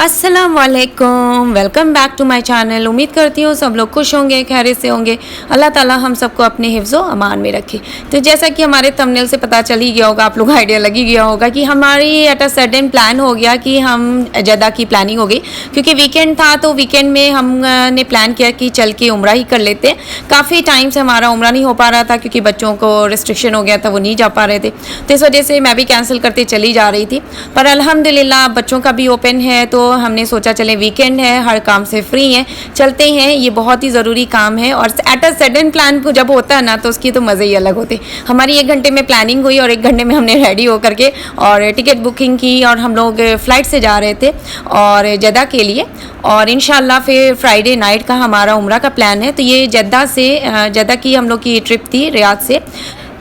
अस्सलाम वालेकुम, welcome back to my channel. उम्मीद करती हूँ सब लोग खुश होंगे, खैरियत से होंगे। अल्लाह ताला हम सबको अपने हिफ्ज़ व अमान में रखे। तो जैसा कि हमारे थंबनेल से पता चल ही गया होगा, आप लोग आइडिया लग ही गया होगा कि हमारी एट अ सडन प्लान हो गया कि हम जद्दा की प्लानिंग हो गई, क्योंकि वीकेंड था। तो वीकेंड में हमने प्लान किया कि चल के उम्रा ही कर लेते हैं। काफ़ी टाइम से हमारा उम्रा नहीं हो पा रहा था, क्योंकि बच्चों को रिस्ट्रिक्शन हो गया था, वो नहीं जा पा रहे थे। तो इस वजह से मैं भी कैंसिल करते चली जा रही थी। पर अल्हम्दुलिल्लाह बच्चों का भी ओपन है, तो हमने सोचा चले वीकेंड है, हर काम से फ्री हैं, चलते हैं। ये बहुत ही ज़रूरी काम है, और एट अ सडन प्लान जब होता है ना, तो उसकी तो मज़े ही अलग होते। हमारी 1 घंटे में प्लानिंग हुई और 1 घंटे में हमने रेडी होकर के और टिकट बुकिंग की, और हम लोग फ़्लाइट से जा रहे थे और जद्दा के लिए। और इंशाल्लाह फिर फ्राइडे नाइट का हमारा उम्रा का प्लान है। तो ये जद्दा की हम लोग की ट्रिप थी रियाद से।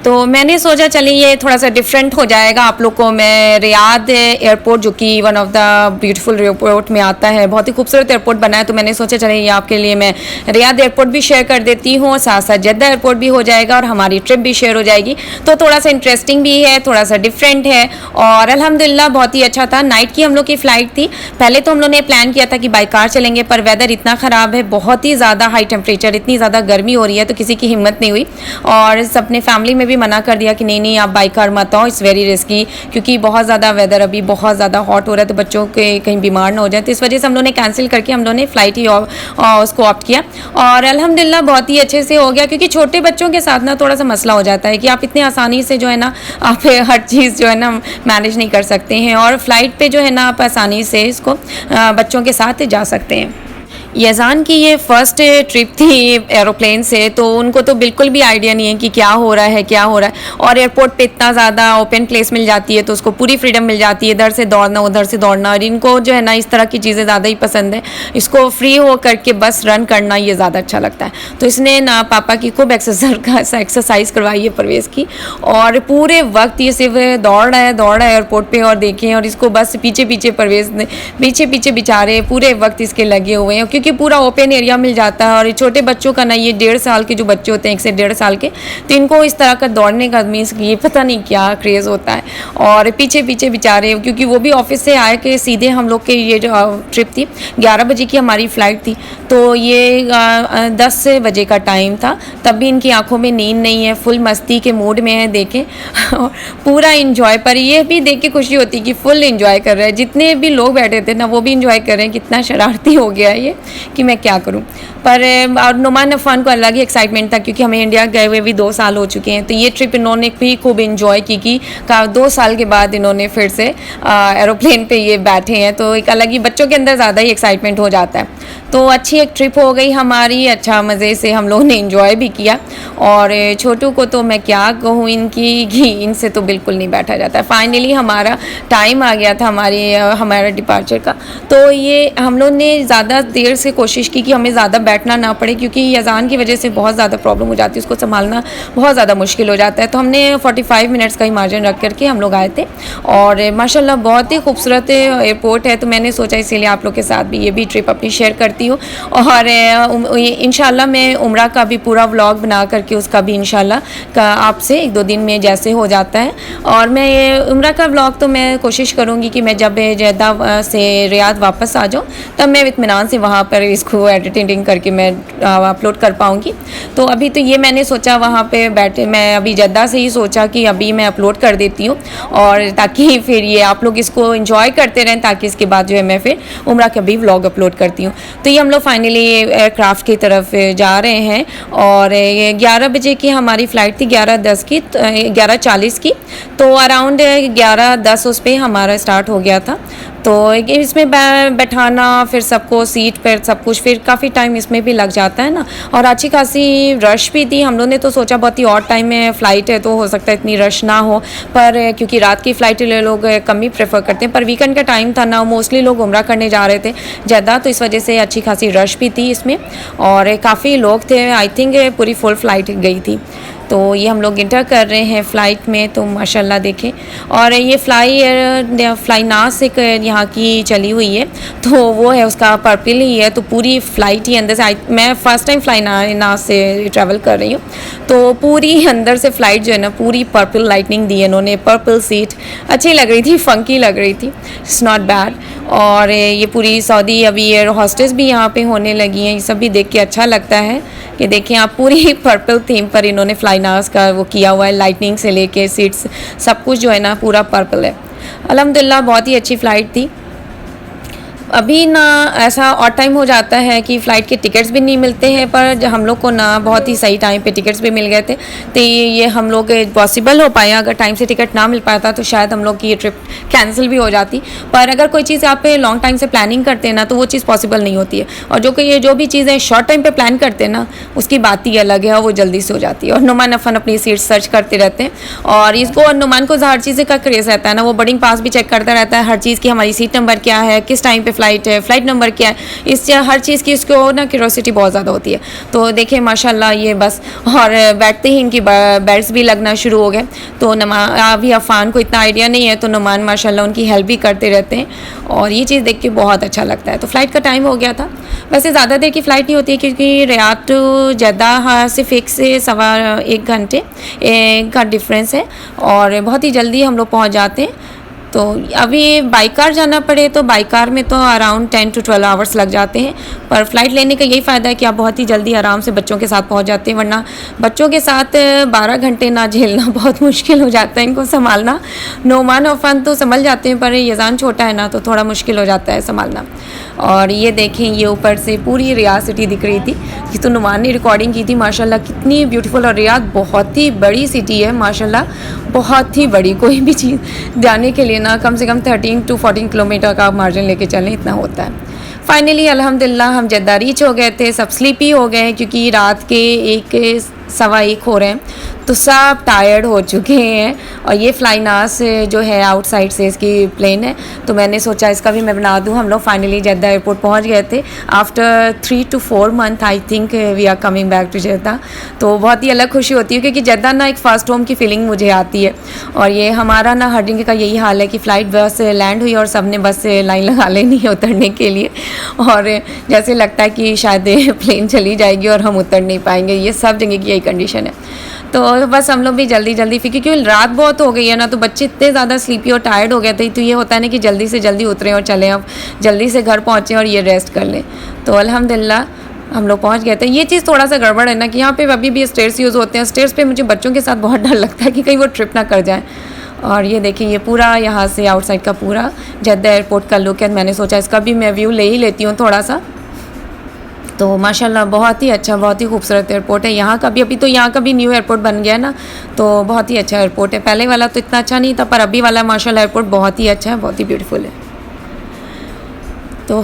तो मैंने सोचा चलिए ये थोड़ा सा डिफरेंट हो जाएगा आप लोग को। मैं रियाद एयरपोर्ट, जो कि one of the beautiful airport में आता है, बहुत ही खूबसूरत एयरपोर्ट बना है, तो मैंने सोचा चलिए ये आपके लिए मैं रियाद एयरपोर्ट भी शेयर कर देती हूँ, साथ साथ जद्दा एयरपोर्ट भी हो जाएगा और हमारी ट्रिप भी शेयर हो जाएगी। तो थोड़ा सा इंटरेस्टिंग भी है, थोड़ा सा डिफरेंट है, और अल्हम्दुलिल्लाह बहुत ही अच्छा था। नाइट की हम लोग की फ़्लाइट थी। पहले तो हम लोग ने प्लान किया था कि बाई कार चलेंगे, पर वेदर इतना ख़राब है, बहुत ही ज़्यादा हाई टेम्परेचर, इतनी ज़्यादा गर्मी हो रही है, तो किसी की हिम्मत नहीं हुई। और सबने फैमिली में भी मना कर दिया कि नहीं आप बाई कार मत आओ, इट्स वेरी रिस्की, क्योंकि बहुत ज़्यादा वेदर अभी बहुत ज़्यादा हॉट हो रहा है, तो बच्चों के कहीं बीमार ना हो जाए। तो इस वजह से हम लोगों ने कैंसिल करके हम लोगों ने फ़्लाइट ही उसको ऑप्ट किया, और अल्हम्दुलिल्लाह बहुत ही अच्छे से हो गया। क्योंकि छोटे बच्चों के साथ ना थोड़ा सा मसला हो जाता है कि आप इतने आसानी से जो है ना, आप हर चीज़ जो है ना मैनेज नहीं कर सकते हैं, और फ्लाइट पे जो है ना आप आसानी से इसको बच्चों के साथ जा सकते हैं। यज़ान की ये फ़र्स्ट ट्रिप थी एरोप्लेन से, तो उनको तो बिल्कुल भी आइडिया नहीं है कि क्या हो रहा है। और एयरपोर्ट पे इतना ज़्यादा ओपन प्लेस मिल जाती है, तो उसको पूरी फ्रीडम मिल जाती है, इधर से दौड़ना उधर से दौड़ना। और इनको जो है ना इस तरह की चीज़ें ज़्यादा ही पसंद है, इसको फ्री हो करके बस रन करना ये ज़्यादा अच्छा लगता है। तो इसने ना पापा की खूब एक्सरसाइज करवाई है परवेज़ की, और पूरे वक्त ये सिर्फ दौड़ रहा है एयरपोर्ट पर। और देखें, और इसको बस पीछे परवेज़ पीछे बेचारे पूरे वक्त इसके लगे हुए हैं, क्योंकि पूरा ओपन एरिया मिल जाता है। और छोटे बच्चों का ना, ये 1.5 साल के जो बच्चे होते हैं, 1 से 1.5 साल के, तो इनको इस तरह का दौड़ने का मीन्स ये पता नहीं क्या क्रेज़ होता है। और पीछे बेचारे, क्योंकि वो भी ऑफिस से आए के सीधे हम लोग के ये जो ट्रिप थी 11 बजे की हमारी फ़्लाइट थी, तो ये 10 बजे का टाइम था, तब भी इनकी आंखों में नींद नहीं है, फुल मस्ती के मूड में है। देखें पूरा इंजॉय, पर ये भी देख के खुशी होती है कि फुल इंजॉय कर रहे हैं। जितने भी लोग बैठे थे ना, वो भी इंजॉय कर रहे हैं। कितना शरारती हो गया ये कि मैं क्या करूं। पर और नुमान अफ़ान को अलग ही एक्साइटमेंट था, क्योंकि हमें इंडिया गए हुए भी 2 साल हो चुके हैं, तो ये ट्रिप इन्होंने भी खूब इंजॉय की 2 साल के बाद इन्होंने फिर से एरोप्लेन पे ये बैठे हैं, तो एक अलग ही बच्चों के अंदर ज़्यादा ही एक्साइटमेंट हो जाता है। तो अच्छी एक ट्रिप हो गई हमारी, अच्छा मज़े से हम लोगों ने इंजॉय भी किया। और छोटू को तो मैं क्या कहूँ, इनसे तो बिल्कुल नहीं बैठा जाता। फाइनली हमारा टाइम आ गया था हमारा डिपार्चर का, तो ये हम लोग ने ज़्यादा देर से कोशिश की कि हमें ज़्यादा बैठना ना पड़े, क्योंकि अज़ान की वजह से बहुत ज़्यादा प्रॉब्लम हो जाती है, उसको संभालना बहुत ज़्यादा मुश्किल हो जाता है। तो हमने 45 मिनट्स का ही मार्जिन रख करके हम लोग आए थे, और माशाल्लाह बहुत ही खूबसूरत एयरपोर्ट है। तो मैंने सोचा इसीलिए आप लोग के साथ भी ये भी ट्रिप अपनी शेयर करती हूँ, और इंशाल्लाह मैं उम्रा का भी पूरा व्लॉग बना करके उसका भी इंशाल्लाह आपसे 1-2 दिन में जैसे हो जाता है। और मैं ये उम्रा का व्लॉग तो मैं कोशिश करूँगी कि मैं जब जद्दा से रियाद वापस आ जाऊँ, तब मैं इत्मीनान से वहाँ पर इसको एडिटिंग करके मैं अपलोड कर पाऊँगी। तो अभी तो ये मैंने सोचा वहाँ पे बैठे, मैं अभी जद्दा से ही सोचा कि अभी मैं अपलोड कर देती हूँ, और ताकि फिर ये आप लोग इसको एंजॉय करते रहें, ताकि इसके बाद जो है मैं फिर उम्रा का भी व्लॉग अपलोड करती हूँ। तो ये हम लोग फाइनली एयरक्राफ्ट की तरफ जा रहे हैं, और 11 बजे की हमारी फ़्लाइट थी, 11:40 की, तो अराउंड 11:10 उस पर हमारा स्टार्ट हो गया था। तो इसमें बैठाना, फिर सबको सीट पर सब कुछ, फिर काफ़ी टाइम इसमें भी लग जाता है ना। और अच्छी खासी रश भी थी। हम लोगों ने तो सोचा बहुत ही और टाइम में फ़्लाइट है, तो हो सकता है इतनी रश ना हो, पर क्योंकि रात की फ़्लाइट लोग कम ही प्रेफर करते हैं। पर वीकेंड का टाइम था ना, मोस्टली लोग उम्रा करने जा रहे थे जद्दा, तो इस वजह से अच्छी खासी रश भी थी इसमें, और काफ़ी लोग थे। आई थिंक पूरी फुल फ़्लाइट गई थी। तो ये हम लोग इंटर कर रहे हैं फ़्लाइट में। तो माशाल्लाह देखें, और ये फ्लाइनास एक यहाँ की चली हुई है, तो वो है उसका पर्पल ही है, तो पूरी फ़्लाइट ही अंदर से मैं फ़र्स्ट टाइम फ्लाइनास से ट्रैवल कर रही हूँ, तो पूरी अंदर से फ़्लाइट जो है ना पूरी पर्पल लाइटनिंग दी है इन्होंने, पर्पल सीट अच्छी लग रही थी, फ़ंकी लग रही थी, इट्स नॉट बैड। और ये पूरी सऊदी अभी एयर हॉस्टेस भी यहाँ पे होने लगी हैं, ये सब भी देख के अच्छा लगता है कि देखें आप पूरी पर्पल थीम पर इन्होंने फ्लाइनास का वो किया हुआ है, लाइटनिंग से लेके सीट्स सब कुछ जो है ना पूरा पर्पल है। अल्हम्दुलिल्लाह बहुत ही अच्छी फ़्लाइट थी। अभी ना ऐसा और टाइम हो जाता है कि फ़्लाइट के टिकट्स भी नहीं मिलते हैं, पर हम लोग को ना बहुत ही सही टाइम पे टिकट्स भी मिल गए थे, तो ये हम लोग पॉसिबल हो पाया। अगर टाइम से टिकट ना मिल पाता तो शायद हम लोग की ये ट्रिप कैंसिल भी हो जाती। पर अगर कोई चीज़ आप लॉन्ग टाइम से प्लानिंग करते हैं ना तो वो चीज़ पॉसिबल नहीं होती है, और जो भी चीज़ें शॉर्ट टाइम पर प्लान करते हैं ना उसकी बात ही अलग है, और वो जल्दी से हो जाती है। और नुमान अफन अपनी सीट सर्च करते रहते हैं, और इसको नुमान को हर चीज़ का क्रेज़ रहता है ना, वो बोर्डिंग पास भी चेक करता रहता है, हर चीज़ की हमारी सीट नंबर क्या है, किस टाइम पे फ़्लाइट है, फ़्लाइट नंबर क्या है, इस हर चीज़ की उसको ना क्यूरोसिटी बहुत ज़्यादा होती है। तो देखिए माशाल्लाह ये बस, और बैठते ही इनकी बेल्ट्स भी लगना शुरू हो गए। तो अभी अफ़ान को इतना आइडिया नहीं है, तो नुमान माशाल्लाह उनकी हेल्प भी करते रहते हैं, और ये चीज़ देख के बहुत अच्छा लगता है। तो फ़्लाइट का टाइम हो गया था, वैसे ज़्यादा देर की फ़्लाइट नहीं होती है क्योंकि रियाद टू जद्दा से फिक्स से 1.25 घंटे का डिफरेंस है, और बहुत ही जल्दी हम लोग पहुँच जाते हैं। तो अभी बाई कार जाना पड़े तो बाई कार में तो अराउंड 10 to 12 आवर्स लग जाते हैं, पर फ़्लाइट लेने का यही फ़ायदा है कि आप बहुत ही जल्दी आराम से बच्चों के साथ पहुंच जाते हैं, वरना बच्चों के साथ 12 घंटे ना झेलना बहुत मुश्किल हो जाता है, इनको संभालना। नोमान और फ़न तो संभल जाते हैं, पर यज़ान छोटा है ना तो थोड़ा मुश्किल हो जाता है संभालना। और ये देखें, ये ऊपर से पूरी रियाद सिटी दिख रही थी, कि तो नुमान ने रिकॉर्डिंग की थी माशाल्लाह, कितनी ब्यूटीफुल। और रियाद बहुत ही बड़ी सिटी है माशाल्लाह, बहुत ही बड़ी। कोई भी चीज़ जाने के लिए ना कम से कम 13 to 14 किलोमीटर का मार्जिन लेके चलें, इतना होता है। फाइनली अल्हम्दुलिल्लाह हम जद्दा रीच हो गए थे, सब स्लीपी हो गए क्योंकि रात के 1 हो रहे हैं, तो सब टायर्ड हो चुके हैं। और ये फ्लाइनास जो है आउटसाइड से इसकी प्लेन है, तो मैंने सोचा इसका भी मैं बना दूँ। हम लोग फाइनली जद्दा एयरपोर्ट पहुंच गए थे after 3 to 4 month, I think we are coming back to Jeddah. तो बहुत ही अलग खुशी होती है क्योंकि जद्दा ना एक फ़र्स्ट होम की फीलिंग मुझे आती है। और ये हमारा ना हर दिन का यही हाल है कि फ़्लाइट बस लैंड हुई और सब ने बस लाइन लगा लेनी है उतरने के लिए, और जैसे लगता है कि शायद प्लेन चली जाएगी और हम उतर नहीं पाएंगे, ये सब जगह की यही कंडीशन है। तो बस हम लोग भी जल्दी फिर, क्योंकि रात बहुत हो गई है ना, तो बच्चे इतने ज़्यादा स्लीपी और टायर्ड हो गए थे, तो ये होता है ना कि जल्दी से जल्दी उतरें और चलें, अब जल्दी से घर पहुँचें और ये रेस्ट कर लें। तो अल्हम्दुलिल्लाह हम लोग पहुँच गए थे। ये चीज़ थोड़ा सा गड़बड़ है ना कि यहाँ पे अभी भी स्टेयर्स यूज़ होते हैं, स्टेयर्स पे मुझे बच्चों के साथ बहुत डर लगता है कि कहीं वो ट्रिप ना कर जाए। और ये देखिए, ये पूरा यहाँ से आउटसाइड का पूरा जद्दा एयरपोर्ट का लुक है। मैंने सोचा इसका भी मैं व्यू ले ही लेती हूँ थोड़ा सा। तो माशाल्लाह बहुत ही अच्छा, बहुत ही खूबसूरत एयरपोर्ट है यहाँ का भी। अभी तो यहाँ का भी न्यू एयरपोर्ट बन गया है ना, तो बहुत ही अच्छा एयरपोर्ट है। पहले वाला तो इतना अच्छा नहीं था, पर अभी वाला माशाल्लाह एयरपोर्ट बहुत ही अच्छा है, बहुत ही ब्यूटीफुल है। तो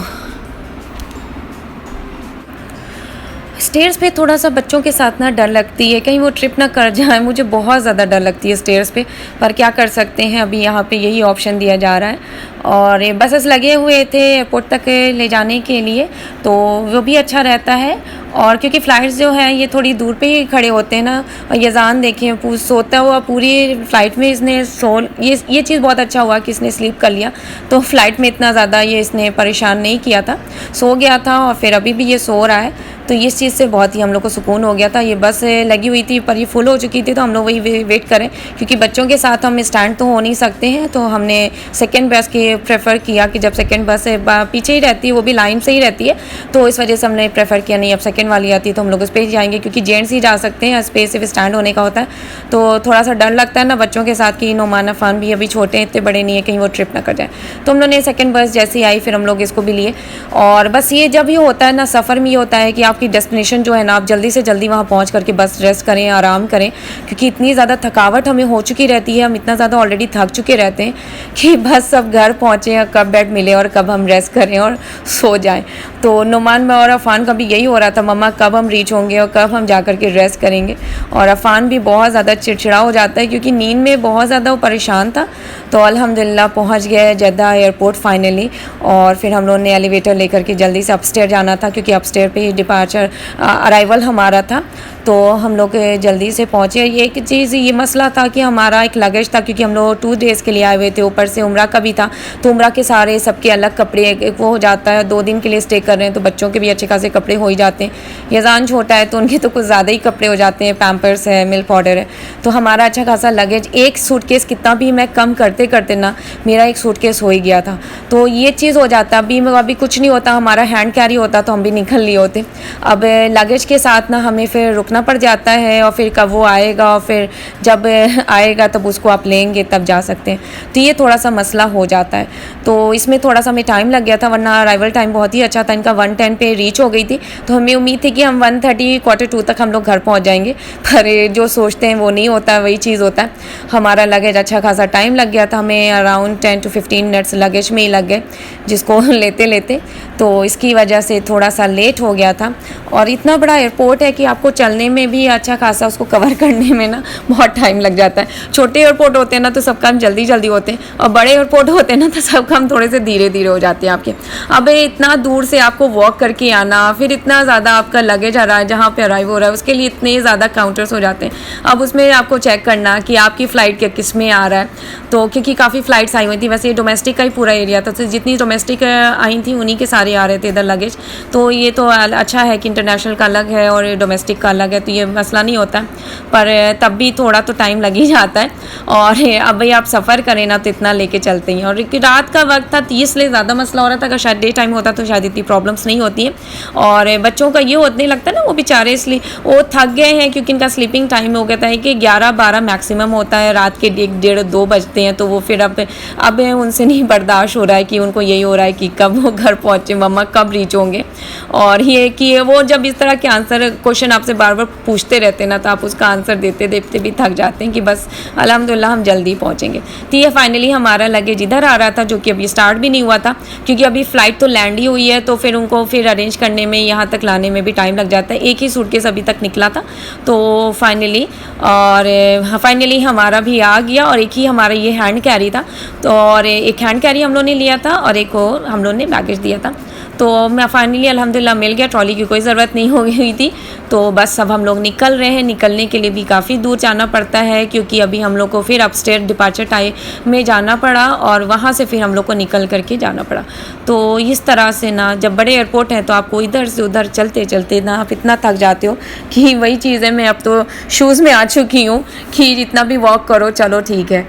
स्टेयर्स पे थोड़ा सा बच्चों के साथ ना डर लगती है, कहीं वो ट्रिप ना कर जाए, मुझे बहुत ज़्यादा डर लगती है स्टेयर्स पे, पर क्या कर सकते हैं, अभी यहाँ पे यही ऑप्शन दिया जा रहा है। और ये बसेस लगे हुए थे एयरपोर्ट तक ले जाने के लिए, तो वो भी अच्छा रहता है। और क्योंकि फ़्लाइट्स जो हैं ये थोड़ी दूर पे ही खड़े होते हैं ना, और यज़ान देखें सोता हुआ पूरी फ़्लाइट में इसने ये चीज़ बहुत अच्छा हुआ कि इसने स्लीप कर लिया, तो फ़्लाइट में इतना ज़्यादा ये इसने परेशान नहीं किया था, सो गया था और फिर अभी भी ये सो रहा है। तो इस चीज़ से बहुत ही हम लोग को सुकून हो गया था। ये बस लगी हुई थी पर ये फुल हो चुकी थी, तो हम लोग वही वेट करें, क्योंकि बच्चों के साथ हम स्टैंड तो हो नहीं सकते हैं, तो हमने सेकेंड बस के प्रेफर किया कि जब सेकेंड बस पीछे ही रहती है, वो भी लाइन से ही रहती है, तो इस वजह से हमने प्रेफर किया नहीं अब सेकेंड वाली आती है तो हम लोग उस पर ही जाएंगे, क्योंकि जेंट्स ही जा सकते हैं, स्पेस सिर्फ स्टैंड होने का होता है। तो थोड़ा सा डर लगता है ना बच्चों के साथ कि नोमान अफान भी अभी छोटे हैं, इतने बड़े नहीं है कहीं वो ट्रिप ना कर जाए। तो हम लोग ने सेकेंड बस जैसे आई फिर हम लोग इसको भी लिए। और बस ये जब ये होता है ना सफ़र में, ये होता है कि आपकी डेस्टिनेशन जो है ना, आप जल्दी से जल्दी वहाँ पहुँच करके बस रेस्ट करें, आराम करें, क्योंकि इतनी ज़्यादा थकावट हमें हो चुकी रहती है, हम इतना ज़्यादा ऑलरेडी थक चुके रहते हैं कि बस सब घर पहुँचे, कब बेड मिले और कब हम रेस्ट करें और सो जाएं। तो नुमान में और अफ़ान का भी यही हो रहा था, मम्मा कब हम रीच होंगे और कब हम जा कर के रेस्ट करेंगे। और अफ़ान भी बहुत ज़्यादा चिड़चिड़ा हो जाता है क्योंकि नींद में बहुत ज़्यादा वो परेशान था। तो अल्हम्दुलिल्लाह पहुँच गए जद्दा एयरपोर्ट फाइनली, और फिर हम लोगों ने एलिवेटर लेकर के जल्दी से अपस्टेयर जाना था, क्योंकि अपस्टेयर पे ही डिपार्चर अराइवल हमारा था। तो हम लोग जल्दी से पहुँचे। एक चीज़ ये मसला था कि हमारा एक लगेज था, क्योंकि हम लोग 2 डेज़ के लिए आए हुए थे, ऊपर से उम्रा का भी था, तो उम्रा के सारे सबके अलग कपड़े वो हो जाता है। 2 दिन के लिए स्टे कर रहे हैं तो बच्चों के भी अच्छे खासे कपड़े हो ही जाते हैं। यज़ान छोटा है तो उनके तो कुछ ज़्यादा ही कपड़े हो जाते हैं, पैम्पर्स है, मिल्क पाउडर है, तो हमारा अच्छा खासा लगेज, एक सूटकेस कितना भी मैं कम करते करते ना मेरा एक सूटकेस हो ही गया था। तो ये चीज़ हो जाता, अभी कुछ नहीं होता, हमारा हैंड कैरी होता तो हम भी निकल लिए होते। अब लगेज के साथ ना हमें फिर रुकना पड़ जाता है, और फिर कब वो आएगा, और फिर जब आएगा तब उसको आप लेंगे तब जा सकते हैं, तो ये थोड़ा सा मसला हो जाता है। तो इसमें थोड़ा सा हमें टाइम लग गया था, वरना अराइवल टाइम बहुत ही अच्छा था, इनका 1:10 पे रीच हो गई थी, तो हमें उम्मीद थी कि हम 1:30 1:45 तक हम लोग घर पहुंच जाएंगे, पर जो सोचते हैं वो नहीं होता, वही चीज़ होता है। हमारा लगेज अच्छा खासा टाइम लग गया था, हमें अराउंड 10 to 15 मिनट्स लगेज में ही लग गए जिसको लेते लेते, तो इसकी वजह से थोड़ा सा लेट हो गया था। और इतना बड़ा एयरपोर्ट है कि आपको चलने में भी अच्छा खासा उसको कवर करने में ना बहुत टाइम लग जाता है। छोटे एयरपोर्ट होते हैं ना तो सब काम जल्दी जल्दी होते हैं, और बड़े एयरपोर्ट होते हैं ना तो सब काम थोड़े से धीरे धीरे हो जाते हैं आपके। अब इतना दूर से आपको वॉक करके आना, फिर इतना ज़्यादा आपका लगेज आ रहा है जहाँ पे अराइव हो रहा है, उसके लिए इतने ज़्यादा काउंटर्स हो जाते हैं। अब उसमें आपको चेक करना कि आपकी फ़्लाइट के किस में आ रहा है, तो क्योंकि काफ़ी फ़्लाइट्स आई हुई थी, वैसे ये डोमेस्टिक का ही पूरा एरिया था, तो जितनी डोमेस्टिक आई थी उन्हीं के सारे आ रहे थे इधर लगेज। तो ये तो अच्छा है कि इंटरनेशनल का अलग है और डोमेस्टिक का अलग है, तो ये मसला नहीं होता, पर तब भी थोड़ा तो टाइम लग ही जाता है। और अब भाई आप सफ़र करें ना तो इतना लेके चलते हैं, और रात का वक्त था, 30 ले ज़्यादा मसला हो रहा था। अगर शायद डे टाइम होता तो शायद इतनी प्रॉब्लम्स नहीं होती हैं। और बच्चों का ये होने लगता है ना, वो बेचारे इसलिए वो थक गए हैं क्योंकि इनका स्लीपिंग टाइम हो गया था कि 11-12 मैक्सिमम होता है, रात के 1-1:30-2 बजते हैं, तो वो फिर अब उनसे नहीं बर्दाश्त हो रहा है कि उनको यही हो रहा है कि कब वो घर पहुँचे, मम्मा कब रीच होंगे। और ये कि वो जब इस तरह के आंसर क्वेश्चन आपसे बार बार पूछते रहते हैं ना, तो आप उसका आंसर देते देते भी थक जाते हैं कि बस अल्हम्दुलिल्लाह हम जल्दी पहुँचेंगे। तो ये फाइनली हमारा लगेज इधर आ रहा था, जो कि अभी स्टार्ट भी नहीं हुआ था, क्योंकि अभी फ़्लाइट तो लैंड ही हुई है, तो फिर उनको फिर अरेंज करने में, यहाँ तक लाने में भी टाइम लग जाता है। एक ही सूटकेस अभी तक निकला था, तो फाइनली हमारा भी आ गया, और एक ही हमारा ये हैंड कैरी था, तो और एक हैंड कैरी हम लोगों ने लिया था और एक और हम लोगों ने बैगेज दिया था। तो मैं फाइनली अल्हम्दुलिल्लाह मिल गया, ट्रॉली की कोई ज़रूरत नहीं हो हुई थी। तो बस अब हम लोग निकल रहे हैं। निकलने के लिए भी काफ़ी दूर जाना पड़ता है, क्योंकि अभी हम लोग को फिर अपस्टेयर डिपार्चर टाइम में जाना पड़ा, और वहाँ से फिर हम लोग को निकल करके जाना पड़ा। तो इस तरह से ना, जब बड़े एयरपोर्ट हैं तो आपको इधर से उधर चलते चलते ना आप इतना थक जाते हो कि वही चीज़ है, मैं अब तो शूज़ में आ चुकी हूँ कि जितना भी वॉक करो चलो ठीक है।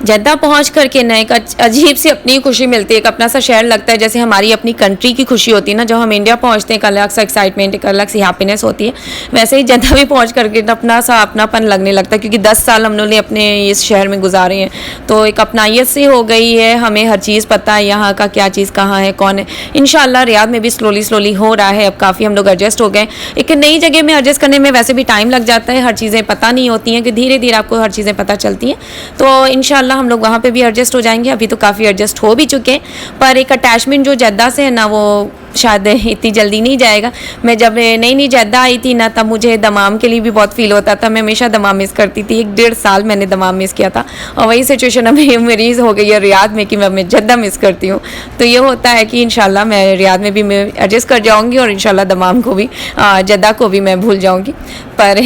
जद्दा पहुंच करके ना एक अजीब सी अपनी खुशी मिलती है, एक अपना सा शहर लगता है, जैसे हमारी अपनी कंट्री की खुशी होती है ना, जब हम इंडिया पहुंचते हैं एक अलग सा एक्साइटमेंट, एक अलग सी हैप्पीनेस होती है, वैसे ही जद्दा भी पहुंच करके अपना सा अपनापन लगने लगता है, क्योंकि 10 साल हम लोगों ने अपने इस शहर में गुजारे हैं, तो एक अपनाइयत सी हो गई है, हमें हर चीज़ पता है, यहाँ का क्या चीज़ कहाँ है, कौन है। इंशाल्लाह रियाद में भी स्लोली हो रहा है, अब काफ़ी हम लोग एडजस्ट हो गए। एक नई जगह में एडजस्ट करने में वैसे भी टाइम लग जाता है, हर चीज़ें पता नहीं होती हैं, कि धीरे धीरे आपको हर चीज़ें पता चलती हैं। तो इंशाल्लाह हम लोग वहाँ पे भी एडजस्ट हो जाएंगे। अभी तो काफ़ी एडजस्ट हो भी चुके हैं, पर एक अटैचमेंट जो जद्दा से है ना, वो शायद इतनी जल्दी नहीं जाएगा। मैं जब नई जद्दा आई थी ना, तब मुझे दमाम के लिए भी बहुत फील होता था, मैं हमेशा दमाम मिस करती थी। 1-1.5 साल मैंने दमाम मिस किया था, और वही सिचुएशन अब मेरी हो गई है रियाद में कि मैं जद्दा मिस करती हूँ। तो ये होता है कि इंशाल्लाह मैं रियाद में भी मैं एडजस्ट कर जाऊँगी, और इंशाल्लाह दमाम को भी, जद्दा को भी मैं भूल जाऊँगी। पर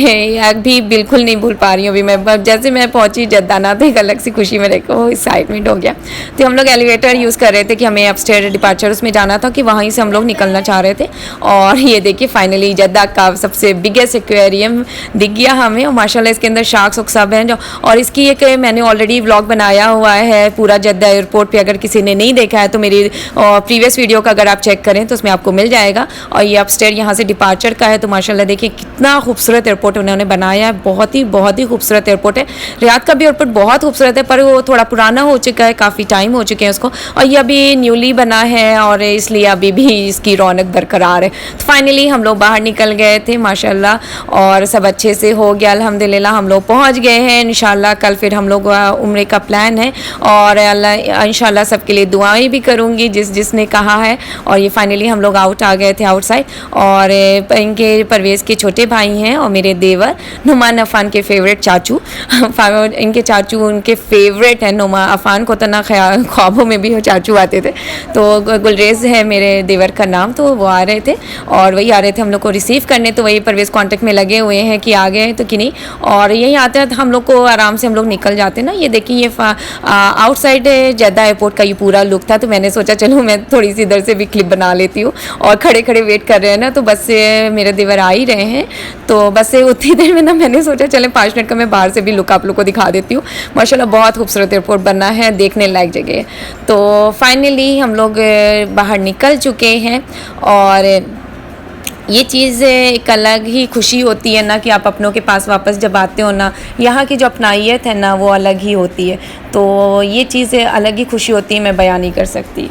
अभी बिल्कुल नहीं भूल पा रही हूँ। अभी मैं जैसे मैं पहुँची जद्दा ना, तो एक अलग सी खुशी मेरे को एक्साइटमेंट हो गया। तो हम लोग एलिवेटर यूज़ कर रहे थे कि हमें अपस्टेयर डिपार्चर उसमें जाना था, कि वहीं से हम लोग निकलना चाह रहे थे। और ये देखिए फाइनली जद्दा का सबसे बिगेस्ट एक्वेरियम दिख गया हमें, और माशाल्लाह इसके अंदर शार्क्स सब हैं जो, और इसकी एक मैंने ऑलरेडी व्लॉग बनाया हुआ है पूरा जद्दा एयरपोर्ट पे, अगर किसी ने नहीं देखा है तो मेरी प्रीवियस वीडियो का अगर आप चेक करें तो उसमें आपको मिल जाएगा। और ये अपस्टेयर यहाँ से डिपार्चर का है, तो माशाल्लाह देखिए कितना खूबसूरत एयरपोर्ट उन्होंने बनाया है, बहुत ही खूबसूरत एयरपोर्ट है। रियाद का भी एयरपोर्ट बहुत खूबसूरत है, पर वो थोड़ा पुराना हो चुका है, काफ़ी टाइम हो चुके हैं उसको, और ये अभी न्यूली बना है, और इसलिए अभी भी इसकी रौनक बरकरार है। तो फाइनली हम लोग बाहर निकल गए थे माशाल्लाह, और सब अच्छे से हो गया अल्हम्दुलिल्लाह। हम लोग पहुंच गए हैं। इंशाल्लाह कल फिर हम लोग उम्रे का प्लान है, और अल्लाह इंशाल्लाह सबके लिए दुआएं भी करूंगी जिसने कहा है। और ये फाइनली हम लोग आउट आ गए थे आउटसाइड, और इनके परवेज़ के छोटे भाई हैं और मेरे देवर नुमान अफ़ान के फेवरेट चाचू इनके चाचू उनके फेवरेट हैं। नुमा अफ़ान को तो ना ख्वाबों में भी चाचू आते थे, तो गुलरेज़ है मेरे देवर का नाम, तो वो आ रहे थे और वही आ रहे थे हम लोग को रिसीव करने। तो वही परवेज़ कॉन्टेक्ट में लगे हुए हैं कि आ गए हैं तो कि नहीं, और यहीं आते हैं तो हम लोग को आराम से हम लोग निकल जाते हैं ना। ये देखिए ये आउटसाइड जेद्दा एयरपोर्ट का ये पूरा लुक था, तो मैंने सोचा चलो मैं थोड़ी सी इधर से भी क्लिप बना लेती हूँ। और खड़े खड़े वेट कर रहे हैं ना, तो बस से मेरे देवर आ ही रहे हैं, तो बस से उतनी देर में ना मैंने सोचा चले 5 मिनट का मैं बाहर से भी लुक आप लोग को दिखा देती हूँ। माशाल्लाह बहुत खूबसूरत एयरपोर्ट बना है, देखने लायक जगह है। तो फाइनली हम लोग बाहर निकल चुके हैं और ये चीज़ एक अलग ही खुशी होती है ना कि आप अपनों के पास वापस जब आते हो ना, यहाँ की जो अपनाइयत है ना वो अलग ही होती है। तो ये चीज़ अलग ही खुशी होती है, मैं बयान नहीं कर सकती।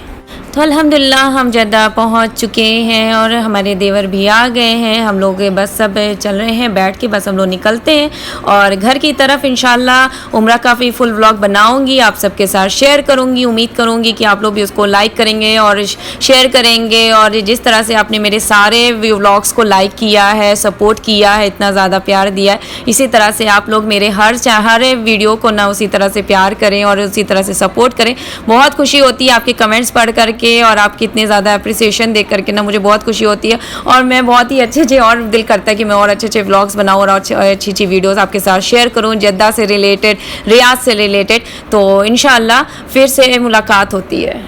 तो अल्हम्दुलिल्लाह हम जद्दा पहुँच चुके हैं और हमारे देवर भी आ गए हैं। हम लोग बस सब चल रहे हैं बैठ के, बस हम लोग निकलते हैं और घर की तरफ इंशाल्लाह उम्रा का भी फुल व्लॉग बनाऊंगी, आप सबके साथ शेयर करूंगी। उम्मीद करूंगी कि आप लोग भी उसको लाइक करेंगे और शेयर करेंगे। और जिस तरह से आपने मेरे सारे व्लॉग्स को लाइक किया है, सपोर्ट किया है, इतना ज़्यादा प्यार दिया है, इसी तरह से आप लोग मेरे हर वीडियो को ना उसी तरह से प्यार करें और उसी तरह से सपोर्ट करें। बहुत खुशी होती है आपके कमेंट्स पढ़ कर और आपकी इतने ज़्यादा अप्रिसिएशन देख करके ना मुझे बहुत खुशी होती है। और मैं बहुत ही अच्छे और दिल करता है कि मैं और अच्छे व्लॉग्स बनाऊँ और अच्छी वीडियोस आपके साथ शेयर करूँ, जद्दा से रिलेटेड, रियाद से रिलेटेड। तो इंशाल्लाह फिर से मुलाकात होती है।